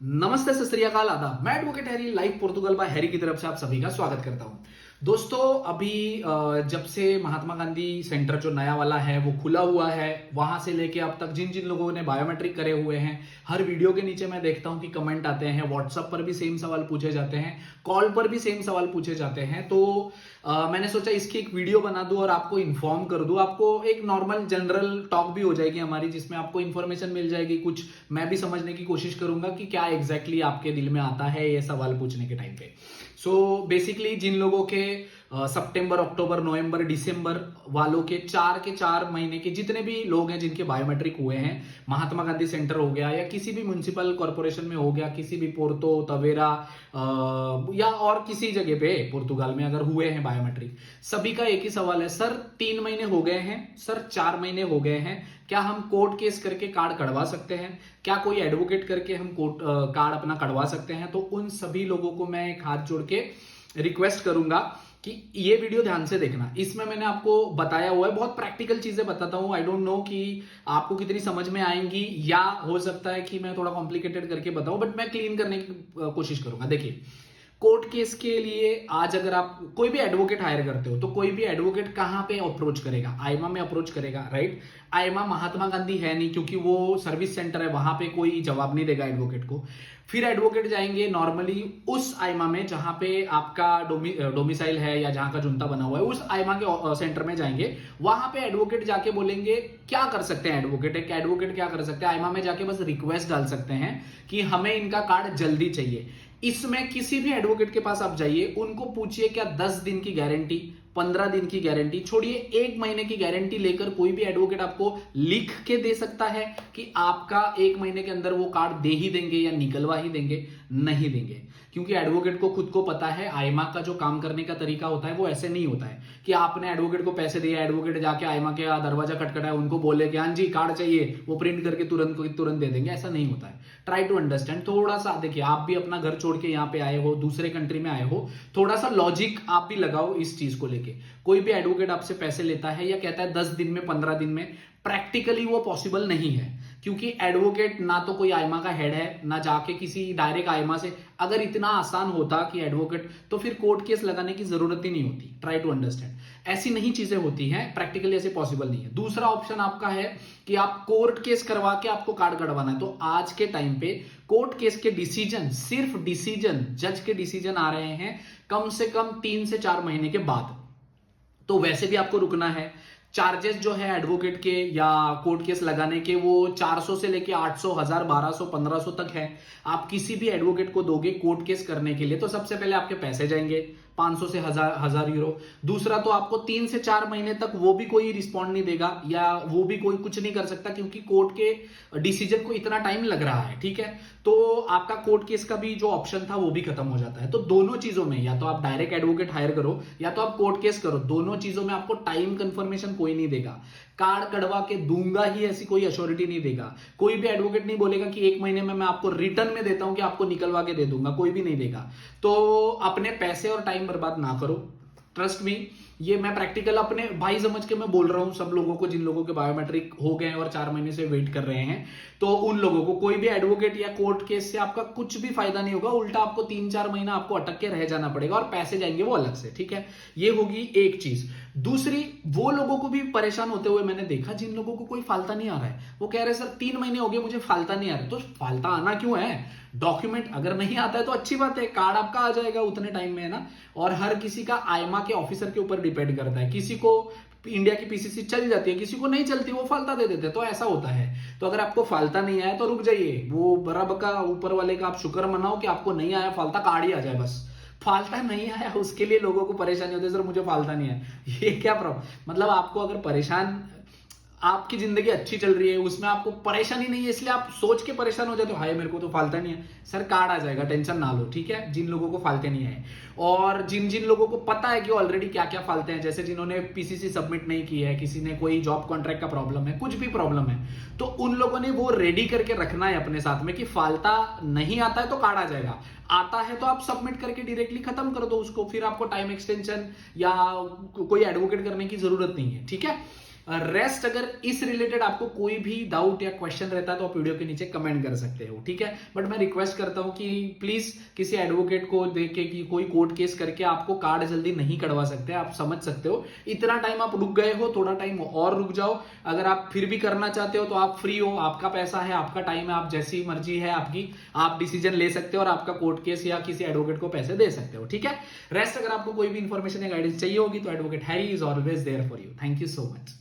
नमस्ते, सत श्री अकाल, आदाब। मैं advocate Harry, live Portugal bye Harry की तरफ से आप सभी का स्वागत करता हूं। दोस्तों, अभी जब से महात्मा गांधी सेंटर जो नया वाला है वो खुला हुआ है, वहां से लेके अब तक जिन जिन लोगों ने बायोमेट्रिक करे हुए हैं, हर वीडियो के नीचे मैं देखता हूं कि कमेंट आते हैं। व्हाट्सएप पर भी सेम सवाल पूछे जाते हैं, कॉल पर भी सेम सवाल पूछे जाते हैं। तो मैंने सोचा इसकी एक वीडियो बना दूं और आपको इन्फॉर्म कर दूं। आपको एक नॉर्मल जनरल टॉक भी हो जाएगी हमारी, जिसमें आपको इन्फॉर्मेशन मिल जाएगी, कुछ मैं भी समझने की कोशिश करूंगा कि क्या एग्जैक्टली आपके दिल में आता है ये सवाल पूछने के टाइम पे। सो बेसिकली जिन लोगों के सितंबर, अक्टूबर, नवंबर, दिसंबर वालों के 4 महीने के जितने भी लोग हैं जिनके बायोमेट्रिक हुए हैं, महात्मा गांधी सेंटर हो गया या किसी भी म्युनिसिपल कॉर्पोरेशन में हो गया, किसी भी पोर्तो, तवेरा या और किसी जगह पे पुर्तगाल में अगर हुए हैं बायोमेट्रिक, सभी का एक ही सवाल है, सर 3 महीने हो गए हैं, सर 4 महीने हो गए हैं, क्या हम कोर्ट केस करके कार्ड कढ़वा सकते हैं? क्या कोई एडवोकेट करके हम कोर्ट कार्ड अपना कढ़वा सकते हैं? तो उन सभी लोगों को मैं एक हाथ जोड़ के रिक्वेस्ट करूंगा कि ये वीडियो ध्यान से देखना। इसमें मैंने आपको बताया हुआ है, बहुत प्रैक्टिकल चीजें बताता हूं। आई डोंट नो कि आपको कितनी समझ में आएंगी, या हो सकता है कि मैं थोड़ा कॉम्प्लिकेटेड करके बताऊं, बट मैं क्लीन करने की कोशिश करूंगा। देखिए, कोर्ट केस के लिए आज अगर आप कोई भी एडवोकेट हायर करते हो तो कोई भी एडवोकेट कहां पे अप्रोच करेगा? आईमा में अप्रोच करेगा, राइट? आईमा महात्मा गांधी है नहीं, क्योंकि वो सर्विस सेंटर है, वहां पे कोई जवाब नहीं देगा एडवोकेट को। फिर एडवोकेट जाएंगे नॉर्मली उस आईमा में जहां पे आपका डोमिसाइल है या जहां का जुंता बना हुआ है, उस आईमा के सेंटर में जाएंगे। वहां पे एडवोकेट जाके बोलेंगे क्या कर सकते हैं एडवोकेट? एक एडवोकेट क्या कर सकते हैं? आईमा में जाके बस रिक्वेस्ट डाल सकते हैं कि हमें इनका कार्ड जल्दी चाहिए। इसमें किसी भी एडवोकेट के पास आप जाइए, उनको पूछिए क्या 10 दिन की गारंटी, 15 दिन की गारंटी, छोड़िए 1 महीने की गारंटी लेकर कोई भी एडवोकेट आपको लिख के दे सकता है कि आपका 1 महीने के अंदर वो कार्ड दे ही देंगे या निकलवा ही देंगे? नहीं देंगे, क्योंकि एडवोकेट को खुद को पता है आईमा का जो काम करने का तरीका होता है वो ऐसे नहीं होता है कि आपने एडवोकेट को पैसे दिए, एडवोकेट जाके आईमा के दरवाजा खटखटाए, उनको बोले कि हाँ जी कार्ड चाहिए, वो प्रिंट करके तुरंत दे देंगे। ऐसा नहीं होता है। ट्राई टू अंडरस्टैंड थोड़ा सा। देखिए, आप भी अपना घर छोड़ के यहाँ पे आए हो, दूसरे कंट्री में आए हो, थोड़ा सा लॉजिक आप भी लगाओ इस चीज को लेके। कोई भी एडवोकेट आपसे पैसे लेता है या कहता है 10 दिन में, 15 दिन में, प्रैक्टिकली वो पॉसिबल नहीं है, क्योंकि एडवोकेट ना तो कोई आईमा का हेड है, ना जाके किसी डायरेक्ट आईमा से। अगर इतना आसान होता कि एडवोकेट, तो फिर कोर्ट केस लगाने की जरूरत ही नहीं होती। ट्राई टू अंडरस्टैंड, ऐसी नहीं चीजें होती हैं, प्रैक्टिकली ऐसे पॉसिबल नहीं है। दूसरा ऑप्शन आपका है कि आप कोर्ट केस करवा के आपको कार्ड कढ़वाना है। तो आज के टाइम पे कोर्ट केस के डिसीजन, सिर्फ डिसीजन, जज के डिसीजन आ रहे हैं कम से कम 3 से 4 महीने के बाद। तो वैसे भी आपको रुकना है। चार्जेस जो है एडवोकेट के या कोर्ट केस लगाने के, वो 400 से लेके 800, 1000, 1200, 1500 तक है। आप किसी भी एडवोकेट को दोगे कोर्ट केस करने के लिए, तो सबसे पहले आपके पैसे जाएंगे 500 से 1000 यूरो। दूसरा, तो आपको 3 से 4 महीने तक वो भी कोई रिस्पॉन्ड नहीं देगा, या वो भी कोई कुछ नहीं कर सकता, क्योंकि कोर्ट के डिसीजन को इतना टाइम लग रहा है। ठीक है, तो आपका कोर्ट केस का भी जो ऑप्शन था वो भी खत्म हो जाता है। तो दोनों चीजों में, या तो आप डायरेक्ट एडवोकेट हायर करो या तो आप कोर्ट केस करो, दोनों चीजों में आपको टाइम कंफर्मेशन कोई नहीं देगा। कार्ड कढ़वा के दूंगा ही ऐसी कोई अश्योरिटी नहीं देगा। कोई भी एडवोकेट नहीं बोलेगा कि 1 महीने में मैं आपको रिटर्न में देता हूं कि आपको निकलवा के दे दूंगा, कोई भी नहीं देगा। तो अपने पैसे और टाइम बर्बाद ना करो। ट्रस्ट मी, ये मैं प्रैक्टिकल अपने भाई समझ के मैं बोल रहा हूं सब लोगों को, जिन लोगों के बायोमेट्रिक हो गए और 4 महीने से वेट कर रहे हैं। तो उन लोगों को कोई भी एडवोकेट या कोर्ट केस से आपका कुछ भी फायदा नहीं होगा, उल्टा आपको 3-4 महीना आपको अटक के रह जाना पड़ेगा और पैसे जाएंगे वो अलग से। ठीक है, ये होगी एक चीज। दूसरी, वो लोगों को भी परेशान होते हुए मैंने देखा जिन लोगों को कोई फालता नहीं आ रहा है। वो कह रहे हैं सर 3 महीने हो गए मुझे फालता नहीं आ रहा है। तो फालता आना क्यों है? डॉक्यूमेंट अगर नहीं आता है तो अच्छी बात है, कार्ड आपका आ जाएगा उतने टाइम में, है ना। और हर किसी का आईमा के ऑफिसर के ऊपर डिपेंड करता है। किसी को इंडिया की पीसीसी चल जाती है, किसी को नहीं चलती, वो फालता दे देते हैं। तो ऐसा होता है। तो अगर आपको फालता नहीं आया तो रुक जाइए, वो रब का, ऊपर वाले का आप शुक्र मनाओ कि आपको नहीं आया फालता, कार्ड ही आ जाए बस। फालता नहीं आया उसके लिए लोगों को परेशानी होती है, सर मुझे फालता नहीं है। ये क्या प्रॉब्लम? मतलब आपको अगर परेशान, आपकी जिंदगी अच्छी चल रही है, उसमें आपको परेशानी नहीं है, इसलिए आप सोच के परेशान हो जाते हो, हाय मेरे को तो फालता नहीं है। सर कार्ड आ जाएगा, टेंशन ना लो। ठीक है, जिन लोगों को फालते नहीं है और जिन जिन लोगों को पता है कि ऑलरेडी क्या क्या फालते हैं, जैसे जिन्होंने पीसीसी सबमिट नहीं की है, किसी ने कोई जॉब कॉन्ट्रैक्ट का प्रॉब्लम है, कुछ भी प्रॉब्लम है, तो उन लोगों ने वो रेडी करके रखना है अपने साथ में कि फालता नहीं आता है तो कार्ड आ जाएगा, आता है तो आप सबमिट करके डायरेक्टली खत्म कर दो उसको, फिर आपको टाइम एक्सटेंशन या कोई एडवोकेट करने की जरूरत नहीं है। ठीक है, रेस्ट अगर इस रिलेटेड आपको कोई भी डाउट या क्वेश्चन रहता है तो आप वीडियो के नीचे कमेंट कर सकते हो, ठीक है। बट मैं रिक्वेस्ट करता हूं कि प्लीज किसी एडवोकेट को देखे कि कोई कोर्ट केस करके आपको कार्ड जल्दी नहीं कटवा सकते, आप समझ सकते हो। इतना टाइम आप रुक गए हो, थोड़ा टाइम और रुक जाओ। अगर आप फिर भी करना चाहते हो तो आप फ्री हो, आपका पैसा है, आपका टाइम है, आप जैसी मर्जी है आपकी, आप डिसीजन ले सकते हो और आपका कोर्ट केस या किसी एडवोकेट को पैसे दे सकते हो, ठीक है। रेस्ट अगर आपको कोई भी इंफॉर्मेशन या गाइडेंस चाहिए होगी तो advocate Harry is always there for you. Thank you so much.